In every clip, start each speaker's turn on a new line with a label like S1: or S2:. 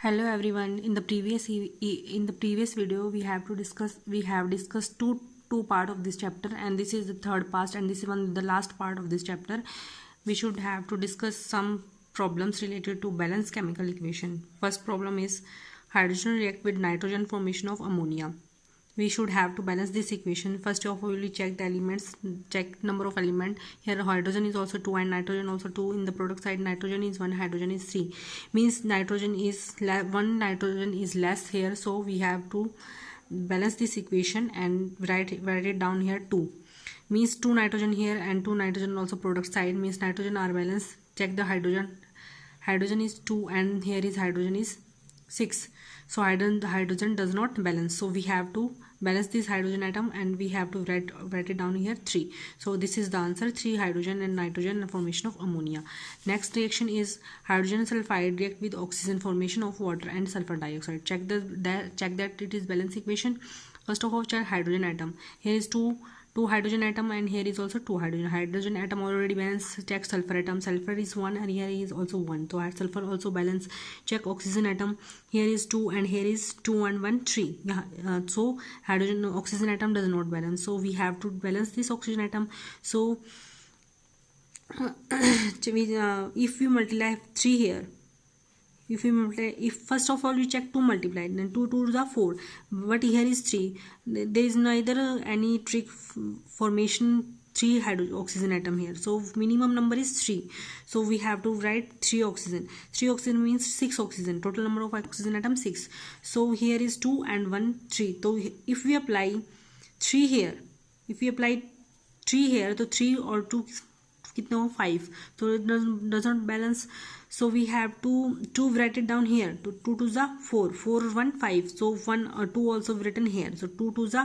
S1: Hello everyone. In the previous video we have discussed two part of this chapter, and this is the third part, and this is the last part of this chapter. We should have to discuss some problems related to balanced chemical equation. First problem is hydrogen react with nitrogen formation of ammonia. We should have to balance this equation. First of all, we check the elements, check number of element. Here hydrogen is also 2 and nitrogen also 2. In the product side, nitrogen is 1, hydrogen is 3. Means nitrogen is 1 nitrogen is less here, so we have to balance this equation and write it down here 2. Means 2 nitrogen here and 2 nitrogen also product side, means nitrogen are balanced. Check the hydrogen is 2 and here is hydrogen is 6. So hydrogen does not balance, so we have to balance this hydrogen atom and we have to write it down here 3. So this is the answer, 3 hydrogen and nitrogen formation of ammonia. Next reaction is hydrogen sulfide react with oxygen formation of water and sulfur dioxide. Check that it is balance equation. First of all, check hydrogen atom. Here is two hydrogen atom and here is also 2 hydrogen atom already balanced. Check sulfur atom. Sulfur is 1 and here is also 1, so sulfur also balance. Check oxygen atom. Here is 2 and here is 2 and 1 3. So oxygen atom does not balance, so we have to balance this oxygen atom. So if we multiply 3 here, if first of all we check 2 multiplied, then 2 2 is 4, but here is 3. There is neither any trick formation 3 oxygen atom here, so minimum number is 3. So we have to write 3 oxygen. 3 oxygen means 6 oxygen. Total number of oxygen atom 6. So here is 2 and 1 3. So if we apply 3 here, तो 3 और 2 कितने हो 5, so it doesn't balance. So we have to write it down here. तो 2 2 is 4, 4 1 5, so 1 or 2 also written here. So 2 2 is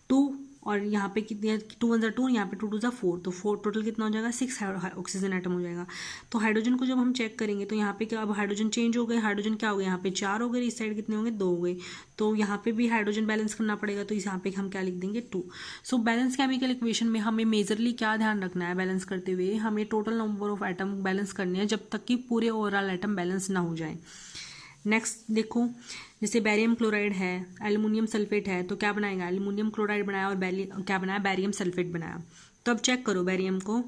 S1: 2 और यहाँ पे कितने 2 1 2, यहाँ पे 2 2 is 4, तो 4 टोटल कितना हो जाएगा 6 ऑक्सीजन एटम हो जाएगा. तो हाइड्रोजन को जब हम चेक करेंगे तो यहाँ पे क्या, अब हाइड्रोजन चेंज हो गए, हाइड्रोजन क्या हो गया, यहाँ पे 4 हो गए, इस साइड कितने होंगे 2 हो गए, तो यहाँ पे भी हाइड्रोजन बैलेंस करना पड़ेगा, तो इस यहाँ पे हम क्या लिख देंगे 2. सो बैलेंस केमिकल इक्वेशन में हमें मेजरली क्या ध्यान रखना है, बैलेंस करते हुए हमें total number of atom balance करने हैं जब तक कि पूरे ओवरऑल एटम बैलेंस ना हो जाए. नेक्स्ट देखो, जैसे बैरियम क्लोराइड है, एल्युमिनियम सल्फेट है, तो क्या बनाएगा, एल्युमिनियम क्लोराइड बनाया और क्या बनाया, बैरियम सल्फेट बनाया. तो अब चेक करो बैरियम को,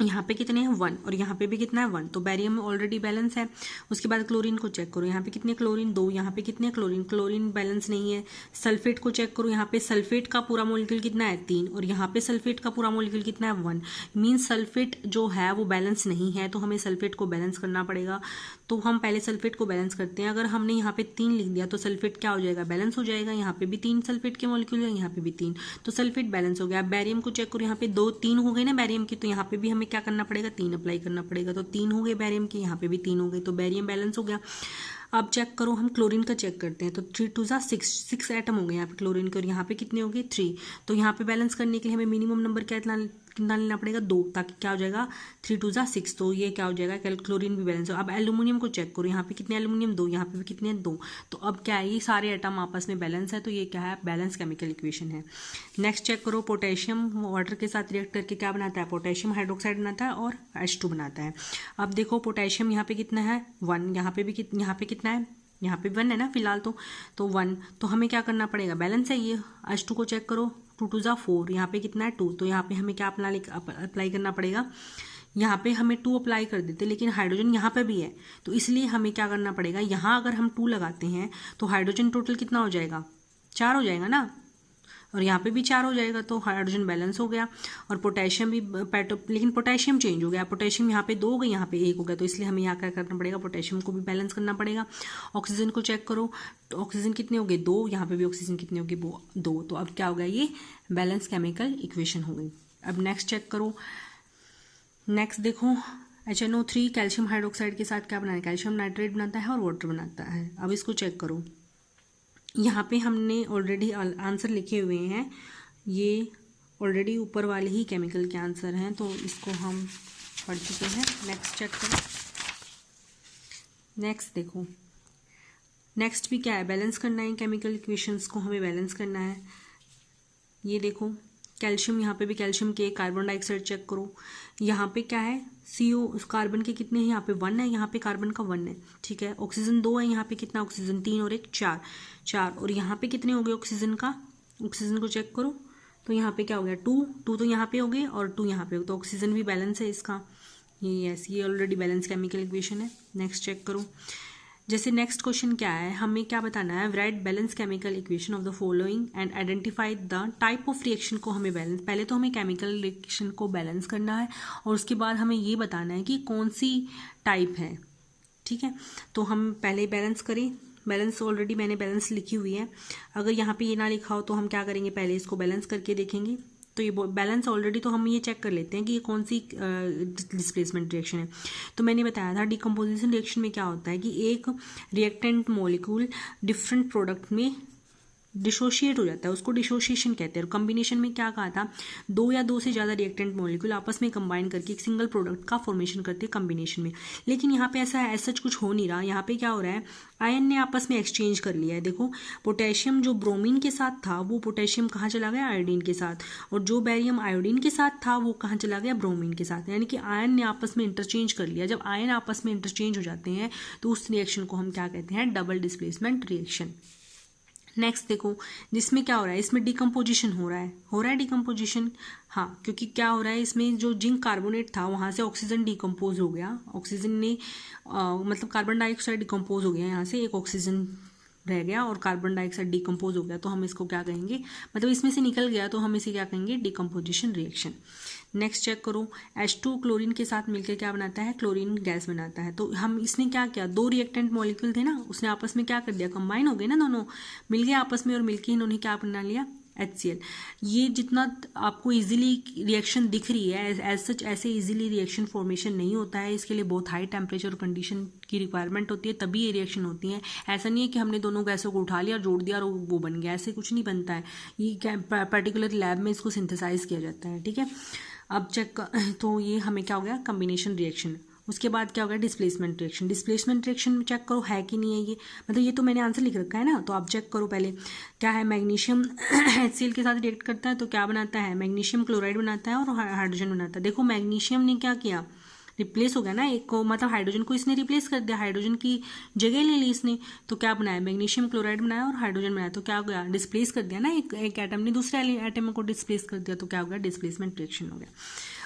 S1: यहाँ पे कितने हैं 1 और यहाँ पे भी कितना है 1, तो बैरियम ऑलरेडी बैलेंस है. उसके बाद क्लोरीन को चेक करो, यहाँ पे कितने क्लोरीन 2, यहाँ पे कितने क्लोरीन बैलेंस नहीं है. सल्फेट को चेक करो, यहाँ पे सल्फेट का पूरा मॉलिक्यूल कितना है 3 और यहाँ पे सल्फेट का पूरा मॉलिक्यूल कितना है 1. मीन्स सल्फेट जो है वो बैलेंस नहीं है, तो हमें सल्फेट को बैलेंस करना पड़ेगा. तो हम पहले सल्फेट को बैलेंस करते हैं. अगर हमने यहाँ पे 3 लिख दिया तो सल्फेट क्या हो जाएगा, बैलेंस हो जाएगा. यहाँ पे भी 3 सल्फेट के मॉलिक्यूल है, यहाँ पे भी 3, तो सल्फेट बैलेंस हो गया. बैरियम को चेक करो, यहाँ पे 2 3 हो गए ना बैरियम की, तो यहाँ पे भी हमें क्या करना पड़ेगा, 3 अप्लाई करना पड़ेगा, तो 3 हो गए बैरियम के, यहाँ पे भी 3 हो गए, तो बैरियम बैलेंस हो गया. अब चेक करो, हम क्लोरीन का चेक करते हैं, तो 3 2 जा 6 एटम हो गए यहाँ पे क्लोरीन के, और यहाँ पे कितने हो गए 3. तो यहाँ पे बैलेंस करने के लिए हमें मिनिमम नंबर क्या कितना लेना पड़ेगा 2, ताकि क्या हो जाएगा 3 2 जा 6, तो ये क्या हो जाएगा, क्लोरीन भी बैलेंस हो. अब एल्यूमिनियम को चेक करो, यहाँ पे कितने एल्यूमिनियम 2, यहाँ पे भी कितने 2, तो अब क्या है, ये सारे एटम आपस में बैलेंस है, तो ये क्या है, बैलेंस केमिकल इक्वेशन है. नेक्स्ट चेक करो, पोटेशियम वाटर के साथ रिएक्ट करके क्या बनाता है, पोटेशियम हाइड्रोक्साइड बनाता है और H2 बनाता है. अब देखो पोटेशियम यहाँ पे कितना है 1, यहाँ पे कितना है, यहाँ पे 1 है ना फिलहाल, तो 1, तो हमें क्या करना पड़ेगा, बैलेंस है ये. H2 को चेक करो, 2 2 जा 4, यहाँ पे कितना है 2, तो यहाँ पे हमें क्या अप्लाई करना पड़ेगा, यहाँ पे हमें 2 अप्लाई कर देते, लेकिन हाइड्रोजन यहाँ पे भी है, तो इसलिए हमें क्या करना पड़ेगा, यहाँ अगर हम 2 लगाते हैं तो हाइड्रोजन टोटल कितना हो जाएगा, 4 हो जाएगा ना, और यहाँ पे भी 4 हो जाएगा, तो हाइड्रोजन बैलेंस हो गया. और पोटेशियम भी लेकिन पोटेशियम चेंज हो गया, पोटेशियम यहाँ पे 2 हो गए, यहाँ पे 1 हो गया, तो इसलिए हमें यहाँ क्या करना पड़ेगा, पोटेशियम को भी बैलेंस करना पड़ेगा. ऑक्सीजन को चेक करो, तो ऑक्सीजन कितने हो गए 2, यहाँ पे भी ऑक्सीजन कितने हो गए 2, तो अब क्या हो गया, ये बैलेंस केमिकल इक्वेशन हो गई. अब नेक्स्ट चेक करो, नेक्स्ट देखो HNO3 कैल्शियम हाइड्रोक्साइड के साथ क्या बनाया, कैल्शियम नाइट्रेट बनाता है और वाटर बनाता है. अब इसको चेक करो, यहाँ पे हमने ऑलरेडी आंसर लिखे हुए हैं, ये ऑलरेडी ऊपर वाले ही केमिकल के आंसर हैं, तो इसको हम पढ़ चुके हैं. नेक्स्ट चेक करो, नेक्स्ट देखो, नेक्स्ट भी क्या है, बैलेंस करना है केमिकल इक्वेशंस को, हमें बैलेंस करना है. ये देखो कैल्शियम, यहाँ पे भी कैल्शियम के, कार्बन डाइऑक्साइड चेक करो, यहाँ पे क्या है CO, कार्बन के कितने हैं, यहाँ पे 1 है, यहाँ पे कार्बन का 1 है, ठीक है। ऑक्सीजन 2 है, यहाँ पे कितना ऑक्सीजन 3 और 1 4, और यहाँ पे कितने हो गए ऑक्सीजन का, ऑक्सीजन को चेक करो तो यहाँ पे क्या हो गया 2 तो यहाँ पे हो गए और 2 यहाँ पे हो, तो ऑक्सीजन भी बैलेंस है इसका, ये ऑलरेडी बैलेंस केमिकल इक्वेशन है। नेक्स्ट चेक करो, जैसे नेक्स्ट क्वेश्चन क्या है, हमें क्या बताना है, right balance chemical equation of the following and identify the type of reaction को हमें बैलेंस, पहले तो हमें केमिकल रिएक्शन को बैलेंस करना है और उसके बाद हमें ये बताना है कि कौन सी टाइप है, ठीक है। तो हम पहले बैलेंस करें, बैलेंस ऑलरेडी मैंने बैलेंस लिखी हुई है, अगर यहाँ पे ये ना लिखा हो तो हम क्या करेंगे, पहले इसको बैलेंस करके देखेंगे। तो ये बैलेंस ऑलरेडी, तो हम ये चेक कर लेते हैं कि ये कौन सी डिस्प्लेसमेंट रिएक्शन है। तो मैंने बताया था डिकम्पोजिशन रिएक्शन में क्या होता है कि एक रिएक्टेंट मॉलिक्यूल डिफरेंट प्रोडक्ट में डिसोशिएट हो जाता है, उसको डिसोशिएशन कहते हैं। और कॉम्बिनेशन में क्या कहा था, 2 या 2 से ज़्यादा रिएक्टेंट मॉलिक्यूल आपस में कंबाइन करके एक सिंगल प्रोडक्ट का फॉर्मेशन करते हैं कॉम्बिनेशन में। लेकिन यहाँ पे ऐसा सच कुछ हो नहीं रहा, यहाँ पे क्या हो रहा है, आयन ने आपस में एक्सचेंज कर लिया है। देखो पोटेशियम जो ब्रोमीन के साथ था वो पोटेशियम कहाँ चला गया, आयोडीन के साथ, और जो बैरियम आयोडीन के साथ था वो कहाँ चला गया, ब्रोमीन के साथ। यानी कि आयन ने आपस में इंटरचेंज कर लिया। जब आयन आपस में इंटरचेंज हो जाते हैं तो उस रिएक्शन को हम क्या कहते हैं, डबल डिस्प्लेसमेंट रिएक्शन। नेक्स्ट देखो, जिसमें क्या हो रहा है, इसमें डिकम्पोजिशन हो रहा है डिकम्पोजिशन, हाँ, क्योंकि क्या हो रहा है, इसमें जो जिंक कार्बोनेट था वहाँ से ऑक्सीजन डिकम्पोज हो गया, ऑक्सीजन ने मतलब कार्बन डाइऑक्साइड डिकम्पोज हो गया, यहाँ से एक ऑक्सीजन रह गया और कार्बन डाइऑक्साइड डिकम्पोज हो गया, तो हम इसको क्या कहेंगे, मतलब इसमें से निकल गया तो हम इसे क्या कहेंगे, डिकम्पोजिशन रिएक्शन। नेक्स्ट चेक करो, H2 क्लोरीन के साथ मिलकर क्या बनाता है, क्लोरीन गैस बनाता है। तो हम इसने क्या किया, 2 रिएक्टेंट मॉलिक्यूल थे ना, उसने आपस में क्या कर दिया, कंबाइन हो गए ना, दोनों मिल गए आपस में और मिलके इन्होंने क्या बना लिया, HCl। ये जितना आपको इजीली रिएक्शन दिख रही है, एज सच ऐसे इजीली रिएक्शन फॉर्मेशन नहीं होता है, इसके लिए बहुत हाई टेम्परेचर कंडीशन की रिक्वायरमेंट होती है, तभी ये रिएक्शन होती है। ऐसा नहीं है कि हमने दोनों गैसों को उठा लिया, जोड़ दिया और वो बन गया, ऐसे कुछ नहीं बनता है। ये पर्टिकुलर लैब में इसको सिंथेसाइज किया जाता है, ठीक है। अब चेक, तो ये हमें क्या हो गया, कम्बिनेशन रिएक्शन। उसके बाद क्या हो गया, डिस्प्लेसमेंट रिएक्शन। डिस्प्लेसमेंट रिएक्शन में चेक करो है कि नहीं है ये, मतलब ये तो मैंने आंसर लिख रखा है ना, तो आप चेक करो पहले क्या है। मैग्नीशियम HCl के साथ रिएक्ट करता है तो क्या बनाता है, मैग्नीशियम क्लोराइड बनाता है और हाइड्रोजन बनाता है। देखो मैग्नीशियम ने क्या किया, रिप्लेस हो गया ना, एक को मतलब हाइड्रोजन को इसने रिप्लेस कर दिया, हाइड्रोजन की जगह ले ली इसने, तो क्या बनाया, मैग्नीशियम क्लोराइड बनाया और हाइड्रोजन बनाया, तो क्या हो गया, डिस्प्लेस कर दिया ना, एक एटम ने दूसरे एटम को डिस्प्लेस कर दिया, तो क्या हो गया, डिस्प्लेसमेंट रिएक्शन हो गया।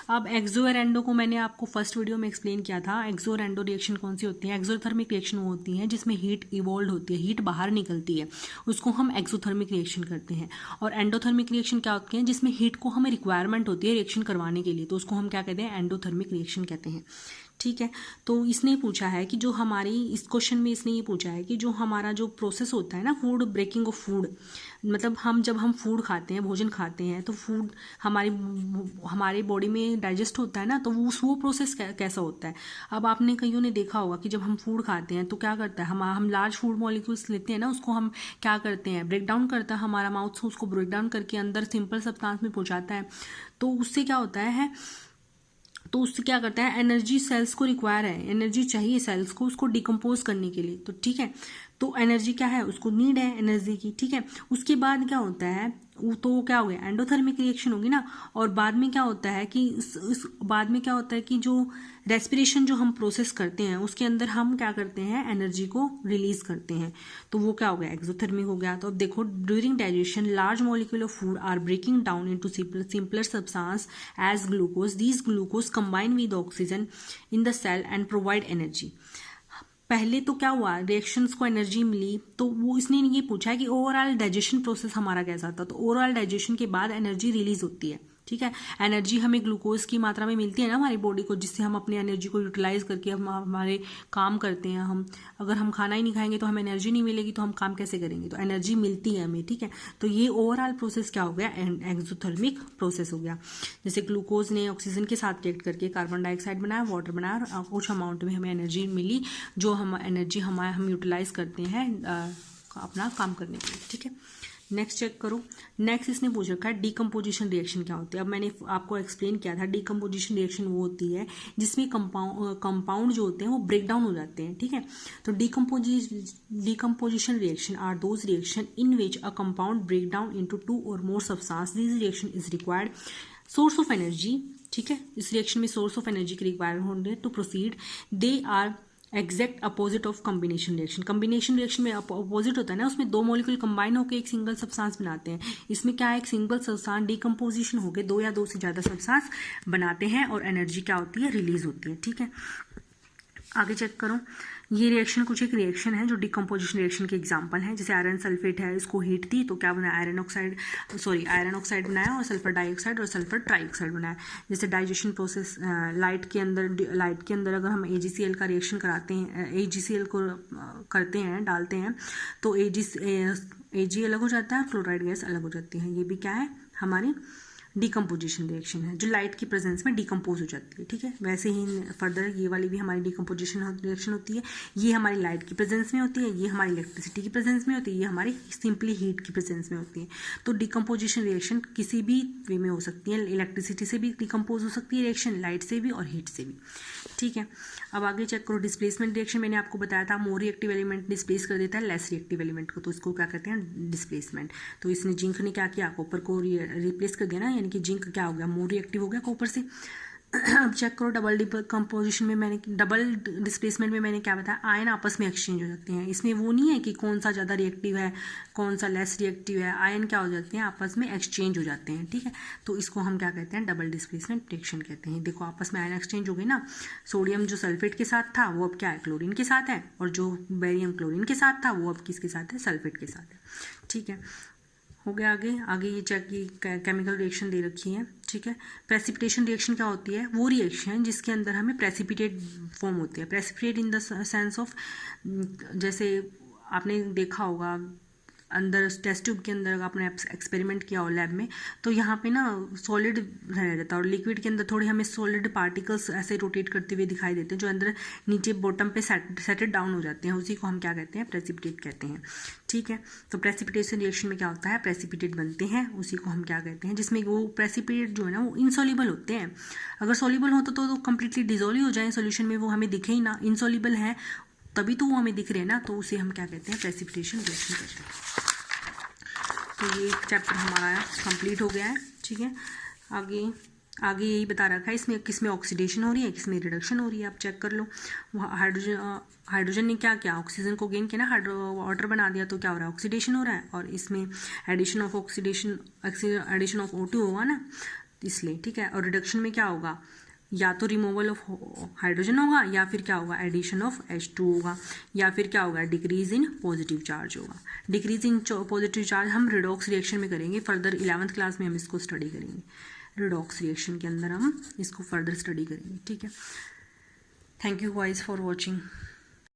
S1: अब एक्सो और एंडो को मैंने आपको फर्स्ट वीडियो में एक्सप्लेन किया था। एक्सो और एंडो रिएक्शन कौन सी होती है, एक्सोथर्मिक रिएक्शन वो होती है जिसमें हीट इवॉल्व होती है, हीट बाहर निकलती है, उसको हम एक्सोथर्मिक रिएक्शन करते हैं। और एंडोथर्मिक रिएक्शन क्या होती है, जिसमें हीट को हमें रिक्वायरमेंट होती है रिएक्शन करवाने के लिए, तो उसको हम क्या कहते हैं, एंडोथर्मिक रिएक्शन कहते हैं, ठीक है। तो इसने पूछा है कि जो हमारी, इस क्वेश्चन में इसने ये पूछा है कि जो हमारा जो प्रोसेस होता है ना, फूड ब्रेकिंग ऑफ फूड, मतलब जब हम फूड खाते हैं, भोजन खाते हैं, तो फूड हमारी बॉडी में डाइजेस्ट होता है ना, तो वो प्रोसेस कैसा होता है। अब आपने कईयों ने देखा होगा कि जब हम फूड खाते हैं तो क्या करता है, हम लार्ज फूड मॉलिक्यूल्स लेते हैं ना, उसको हम क्या करते हैं, ब्रेक डाउन करता है हमारा माउथ, उसको ब्रेक डाउन करके अंदर सिंपल सब्सटेंस में पहुंचाता है। तो उससे क्या होता है, तो उससे क्या करता है, एनर्जी सेल्स को रिक्वायर है, एनर्जी चाहिए सेल्स को उसको डिकम्पोज करने के लिए, तो ठीक है। तो एनर्जी क्या है, उसको नीड है एनर्जी की, ठीक है। उसके बाद क्या होता है, तो क्या हो गया, एंडोथर्मिक रिएक्शन होगी ना। और बाद में क्या होता है कि बाद में क्या होता है कि जो रेस्पिरेशन जो हम प्रोसेस करते हैं उसके अंदर हम क्या करते हैं, एनर्जी को रिलीज करते हैं, तो वो क्या हो गया, एक्सोथर्मिक हो गया। तो अब देखो, during digestion large molecule of food are breaking down into simpler substance as glucose, these glucose combine with oxygen in the cell and provide energy. पहले तो क्या हुआ, रिएक्शंस को एनर्जी मिली, तो वो इसने ये पूछा है कि ओवरऑल डाइजेशन प्रोसेस हमारा कैसा था। तो ओवरऑल डाइजेशन के बाद एनर्जी रिलीज होती है, ठीक है। एनर्जी हमें ग्लूकोज की मात्रा में मिलती है ना हमारी बॉडी को, जिससे हम अपनी एनर्जी को यूटिलाइज करके हम हमारे काम करते हैं। हम अगर हम खाना ही नहीं खाएंगे तो हमें एनर्जी नहीं मिलेगी, तो हम काम कैसे करेंगे, तो एनर्जी मिलती है हमें, ठीक है। तो ये ओवरऑल प्रोसेस क्या हो गया, एक्सोथर्मिक प्रोसेस हो गया। जैसे ग्लूकोज ने ऑक्सीजन के साथ रिएक्ट करके कार्बन डाइऑक्साइड बनाया, वाटर बनाया, और कुछ अमाउंट में हमें एनर्जी मिली, जो हम एनर्जी हम यूटिलाइज करते हैं अपना काम करने के लिए, ठीक है। नेक्स्ट चेक करो। नेक्स्ट इसने पूछ रखा है डीकम्पोजिशन रिएक्शन क्या होती है। अब मैंने आपको एक्सप्लेन किया था डीकम्पोजिशन रिएक्शन वो होती है जिसमें कंपाउंड जो होते हैं वो ब्रेक डाउन हो जाते हैं, ठीक है। तो decomposition reaction are those reaction in which a compound break down into 2 or more substance. This reaction is required source of energy, ठीक है। इस रिएक्शन में सोर्स ऑफ एनर्जी के रिक्वायर्ड होंगे to proceed. They are exact opposite of combination reaction. Combination reaction में opposite होता है ना, उसमें दो मॉलिक्यूल कंबाइन होकर एक सिंगल सब्सटेंस बनाते हैं। इसमें क्या है, एक सिंगल सब्सटेंस डीकम्पोजिशन होकर दो या दो से ज़्यादा सब्सटेंस बनाते हैं और एनर्जी क्या होती है, रिलीज होती है, ठीक है। आगे चेक करो। ये रिएक्शन कुछ एक रिएक्शन है जो डिकम्पोजिशन रिएक्शन के एग्जांपल हैं। जैसे आयरन सल्फेट है, इसको हीट दी तो क्या बनाया, आयरन ऑक्साइड बनाया और सल्फर डाइऑक्साइड और सल्फर ट्राइऑक्साइड बनाया। जैसे डाइजेशन प्रोसेस लाइट के अंदर अगर हम AgCl का रिएक्शन कराते हैं, AgCl को करते हैं, डालते हैं तो Ag अलग हो जाता है, फ्लोराइड गैस अलग हो जाती है। ये भी क्या है, हमारी डीकम्पोजिशन रिएक्शन है जो लाइट की प्रेजेंस में डीकम्पोज हो जाती है, ठीक है। वैसे ही फर्दर ये वाली भी हमारी डीकम्पोजिशन रिएक्शन होती है। ये हमारी लाइट की प्रेजेंस में होती है, ये हमारी इलेक्ट्रिसिटी की प्रेजेंस में होती है, ये हमारी सिंपली हीट की प्रेजेंस में होती है। तो डीकम्पोजिशन रिएक्शन किसी भी वे में हो सकती है, इलेक्ट्रिसिटी से भी डीकम्पोज हो सकती है रिएक्शन, लाइट से भी और हीट से भी, ठीक है। अब आगे चेक करो डिस्प्लेसमेंट रिएक्शन। मैंने आपको बताया था मोर रिएक्टिव एलिमेंट डिस्प्लेस कर देता है लेस रिएक्टिव एलिमेंट को, तो इसको क्या कहते हैं, डिस्प्लेसमेंट। तो इसने जिंक ने क्या किया, कॉपर को रिप्लेस कर दिया ना, यानी कि जिंक क्या हो गया, मोर रिएक्टिव हो गया कॉपर से। अब चेक करो डबल डिस्प्लेसमेंट में मैंने क्या बताया, आयन आपस में एक्सचेंज हो जाते हैं। इसमें वो नहीं है कि कौन सा ज़्यादा रिएक्टिव है कौन सा लेस रिएक्टिव है, आयन क्या हो जाते हैं, आपस में एक्सचेंज हो जाते हैं, ठीक है। तो इसको हम क्या कहते हैं, डबल डिस्प्लेसमेंट रिएक्शन कहते हैं। देखो आपस में आयन एक्सचेंज हो गए ना, सोडियम जो सल्फेट के साथ था वो अब क्या है, क्लोरीन के साथ है, और जो बेरियम क्लोरीन के साथ था वो अब किसके साथ है, सल्फेट के साथ है, ठीक है। हो गया आगे ये चेक की केमिकल रिएक्शन दे रखी है, ठीक है। प्रेसिपिटेशन रिएक्शन क्या होती है, वो रिएक्शन जिसके अंदर हमें प्रेसिपिटेट फॉर्म होती है। Precipitate in the sense of, जैसे आपने देखा होगा अंदर टेस्ट ट्यूब के अंदर आपने एक्सपेरिमेंट किया हो लैब में, तो यहाँ पे ना सॉलिड रह जाता है और लिक्विड के अंदर थोड़े हमें सॉलिड पार्टिकल्स ऐसे रोटेट करते हुए दिखाई देते हैं जो अंदर नीचे बॉटम पे सेटेड डाउन हो जाते हैं। उसी को हम क्या कहते हैं, प्रेसिपिटेट कहते हैं, ठीक है। तो प्रेसिपिटेशन रिएक्शन में क्या होता है, प्रेसिपिटेट बनते हैं, उसी को हम क्या कहते हैं, जिसमें वो प्रेसिपिटेट जो है ना वो इनसॉल्युबल होते हैं। अगर सॉल्युबल होता तो कंप्लीटली डिजोल्व हो जाए सोल्यूशन में, वो हमें दिखे ही ना, इनसॉल्युबल है तभी तो वो हमें दिख रहे हैं ना, तो उसे हम क्या कहते हैं, प्रेसिपिटेशन रिएक्शन कहते हैं। तो ये चैप्टर हमारा कंप्लीट हो गया है, ठीक है। आगे यही बता रखा है, इसमें किस में ऑक्सीडेशन हो रही है, किस में रिडक्शन हो रही है, आप चेक कर लो। हाइड्रोजन ने क्या किया, ऑक्सीजन को गेन किया ना, वाटर बना दिया, तो क्या हो रहा है, ऑक्सीडेशन हो रहा है। और इसमें एडिशन ऑफ O2 होगा ना, इसलिए, ठीक है। और रिडक्शन में क्या होगा, या तो रिमूवल ऑफ हाइड्रोजन होगा, या फिर क्या होगा, एडिशन ऑफ H2 होगा, या फिर क्या होगा, डिक्रीज इन पॉजिटिव चार्ज होगा। डिक्रीज इन पॉजिटिव चार्ज हम रिडॉक्स रिएक्शन में करेंगे, फर्दर 11th क्लास में हम इसको स्टडी करेंगे। रिडॉक्स रिएक्शन के अंदर हम इसको फर्दर स्टडी करेंगे, ठीक है। Thank you guys for watching.